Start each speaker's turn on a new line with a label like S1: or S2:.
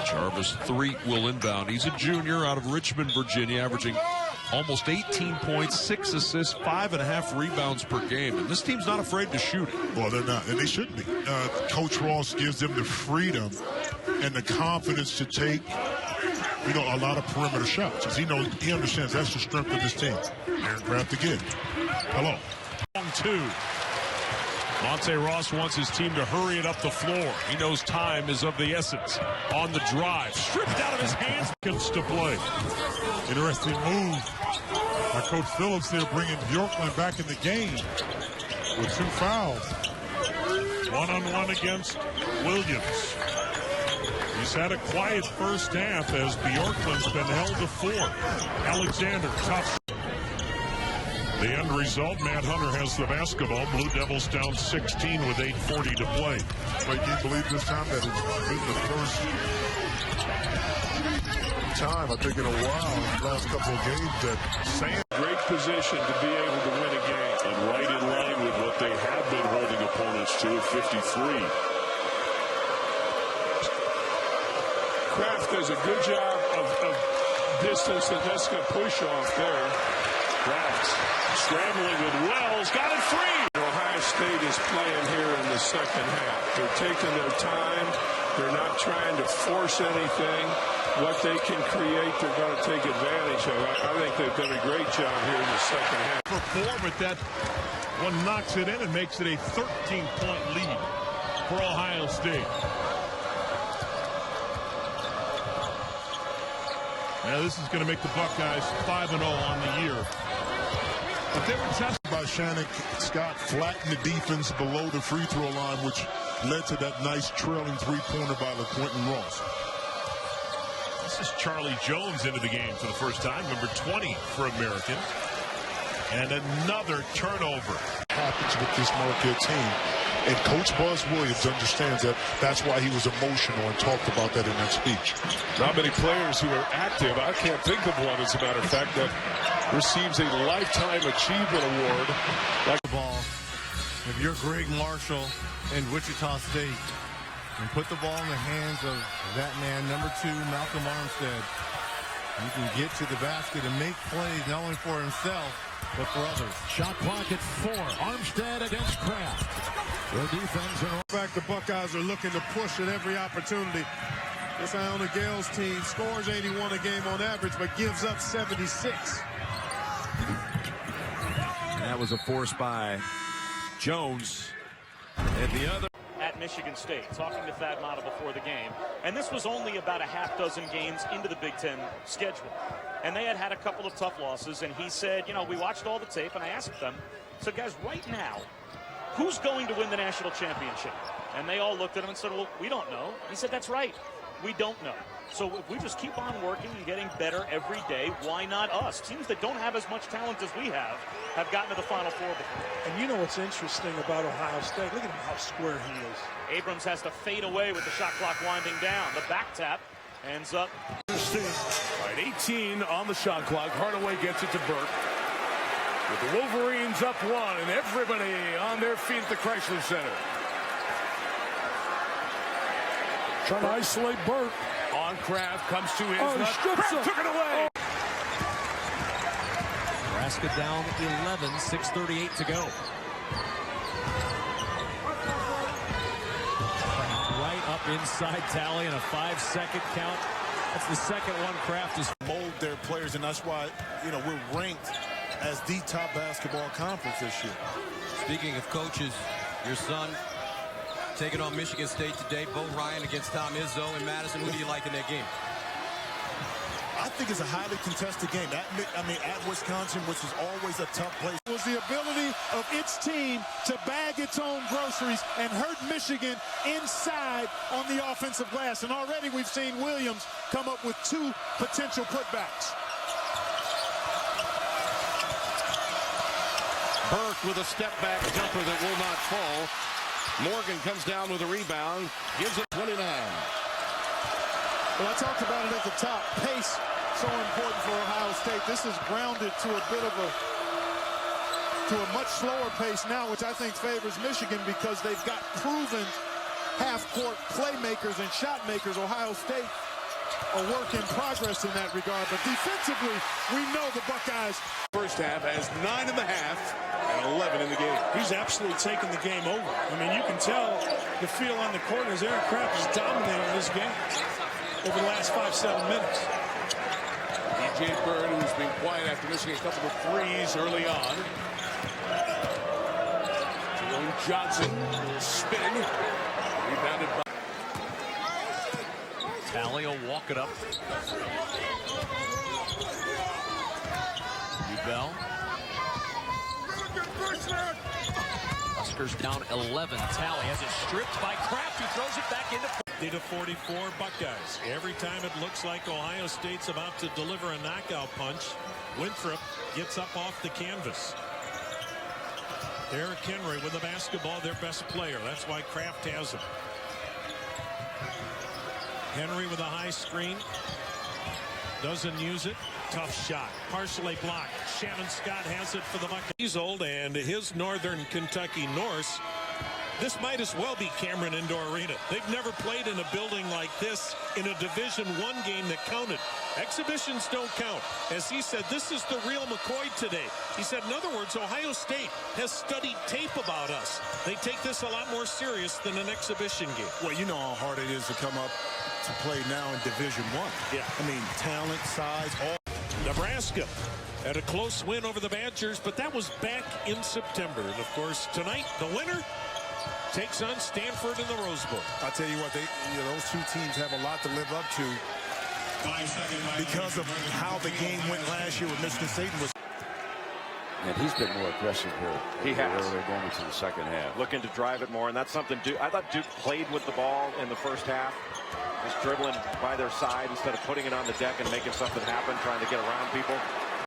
S1: Jarvis Threet will inbound. He's a junior out of Richmond, Virginia, averaging almost 18 points, 6 assists, 5.5 rebounds per game. And this team's not afraid to shoot it.
S2: Well, they're not, and they shouldn't be. Coach Ross gives them the freedom and the confidence to take, a lot of perimeter shots. Because he understands that's the strength of this team. Aaron Craft again. Hello.
S3: Long two. Monte Ross wants his team to hurry it up the floor. He knows time is of the essence. On the drive, stripped out of his hands. Gets to play.
S4: Interesting move by Coach Phillips there, bringing Bjorklund back in the game with 2 fouls.
S3: One-on-one against Williams. He's had a quiet first half as Bjorklund's been held to 4. Alexander, tough. The end result, Matt Hunter has the basketball. Blue Devils down 16 with 8:40 to play.
S2: But can you believe this time that it's been the first time, I think, in a while, last couple of games, that Sam.
S3: Great position to be able to win a game. And right in line with what they have been holding opponents to at 53. Kraft does a good job of distance that that's going to push off there. Kraft scrambling with Wells, got it free. Ohio State is playing here in the second half. They're taking their time. They're not trying to force anything. What they can create, they're going to take advantage of. I think they've done a great job here in the second half.
S4: For 4, but that one knocks it in and makes it a 13-point lead for Ohio State. Now this is going to make the Buckeyes 5-0 on the year. But they were tested
S2: by Shannon Scott, flattened the defense below the free throw line, which led to that nice trailing three-pointer by LaQuinton Ross.
S4: This is Charlie Jones into the game for the first time, number 20 for American. And another turnover.
S2: Happens with this Marquette team. And Coach Buzz Williams understands that. That's why he was emotional and talked about that in that speech.
S3: Not many players who are active. I can't think of one, as a matter of fact, that receives a Lifetime Achievement Award.
S5: Like the ball, if you're Greg Marshall in Wichita State, and put the ball in the hands of that man, number 2, Malcolm Armstead, you can get to the basket and make plays not only for himself, but for others.
S6: Shot clock at 4. Armstead against Kraft. Their defense.
S4: In fact, the Buckeyes are looking to push at every opportunity. This Iona Gales team scores 81 a game on average, but gives up 76.
S6: And that was a force by Jones. And the other.
S7: At Michigan State, talking to Thad Matta before the game. And this was only about a half dozen games into the Big Ten schedule. And they had a couple of tough losses. And he said, we watched all the tape, and I asked them, so guys, right now, who's going to win the national championship? And they all looked at him and said, well, we don't know. He said, that's right. We don't know. So if we just keep on working and getting better every day, why not us? Teams that don't have as much talent as we have gotten to the Final Four before.
S8: And you know what's interesting about Ohio State? Look at him, how square he is.
S7: Abrams has to fade away with the shot clock winding down. The back tap ends up.
S3: All right, 18 on the shot clock. Hardaway gets it to Burke. With the Wolverines up 1 and everybody on their feet at the Chrysler Center.
S8: Trying to isolate Burke.
S3: On Kraft, comes to his
S8: Kraft
S3: took it away.
S6: Nebraska down 11, 6:38 to go. Right up inside Tally and a 5-second count. That's the second one Kraft has
S9: mold their players, and that's why, we're ranked as the top basketball conference this year.
S6: Speaking of coaches, your son taking on Michigan State today. Bo Ryan against Tom Izzo and Madison. Who do you like in that game?
S9: I think it's a highly contested game. At Wisconsin, which is always a tough place.
S8: It was the ability of its team to bag its own groceries and hurt Michigan inside on the offensive glass. And already we've seen Williams come up with 2 potential putbacks.
S6: Burke with a step-back jumper that will not fall. Morgan comes down with a rebound, gives it 29.
S8: Well, I talked about it at the top. Pace, so important for Ohio State. This is grounded to a bit of a much slower pace now, which I think favors Michigan because they've got proven half-court playmakers and shot makers. Ohio State a work in progress in that regard. But defensively, we know the Buckeyes.
S3: First half has 9 in the half and 11 in the game.
S8: He's absolutely taking the game over. I mean, you can tell the feel on the corners. Aaron Kraft is dominating this game over the last 5-7 minutes.
S3: DJ Bird, who's been quiet after missing a couple of threes early on. Jerome Johnson spin. Rebounded by
S10: Tally will walk it up. Bell. Huskers down 11. Tally has it stripped by Kraft, who throws it back into
S8: 50-44 Buckeyes. Every time it looks like Ohio State's about to deliver a knockout punch, Winthrop gets up off the canvas. Eric Henry with the basketball, their best player. That's why Kraft has him. Henry with a high screen. Doesn't use it. Tough shot. Partially blocked. Shannon Scott has it for the Buckeyes. He's old, and his Northern Kentucky Norse. This might as well be Cameron Indoor Arena. They've never played in a building like this in a Division I game that counted. Exhibitions don't count. As he said, this is the real McCoy today. He said, in other words, Ohio State has studied tape about us. They take this a lot more serious than an exhibition game.
S9: Well, you know how hard it is to come up to play now in Division I.
S8: Yeah.
S9: I mean, talent, size, all.
S8: Nebraska had a close win over the Badgers, but that was back in September. And, of course, tonight, the winner takes on Stanford in the Rose Bowl.
S9: I tell you what, those two teams have a lot to live up to because of how the game went last year with Michigan State.
S11: And he's been more aggressive here.
S12: He has.
S11: They're going into the second half.
S12: Looking to drive it more, and that's something I thought Duke played with the ball in the first half. Just dribbling by their side instead of putting it on the deck and making something happen, trying to get around people.